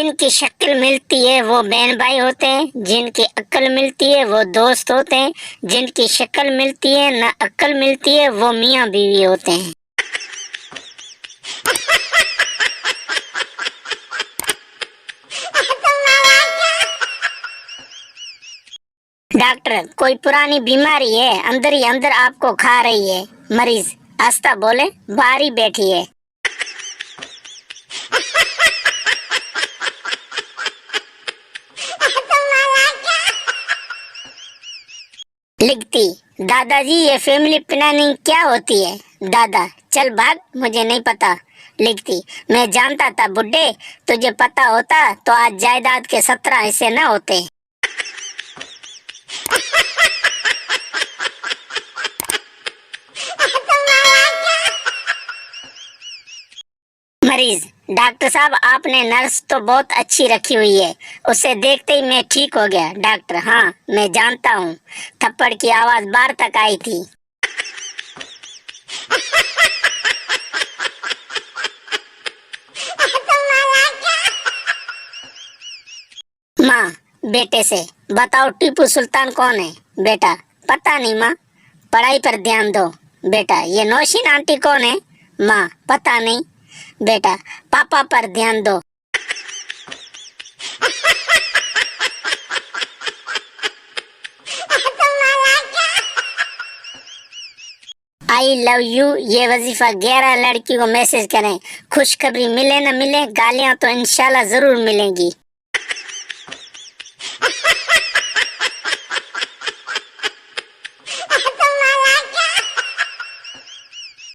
जिनकी शक्ल मिलती है वो बहन भाई होते हैं, जिनकी अक्ल मिलती है वो दोस्त होते हैं, जिनकी शक्ल मिलती है ना अक्ल मिलती है वो मियाँ बीवी होते हैं। डॉक्टर, कोई पुरानी बीमारी है, अंदर ही अंदर आपको खा रही है। मरीज आस्ता बोले, बाहर ही बैठी है। लिखती, दादाजी ये फैमिली प्लानिंग क्या होती है? दादा, चल भाग, मुझे नहीं पता। लिखती, मैं जानता था बुड्ढे, तुझे पता होता तो आज जायदाद के 17 हिस्से न होते। मरीज, डॉक्टर साहब आपने नर्स तो बहुत अच्छी रखी हुई है, उसे देखते ही मैं ठीक हो गया। डॉक्टर, हाँ मैं जानता हूँ, थप्पड़ की आवाज बाहर तक आई थी। माँ बेटे से, बताओ टीपू सुल्तान कौन है? बेटा, पता नहीं माँ, पढ़ाई पर ध्यान दो। बेटा, ये नौशीन आंटी कौन है? माँ, पता नहीं। बेटा, पापा पर ध्यान दो। आई लव यू ये वजीफा 11 लड़की को मैसेज करें। खुशखबरी मिले न मिले, गालियां तो इंशाल्लाह जरूर मिलेंगी।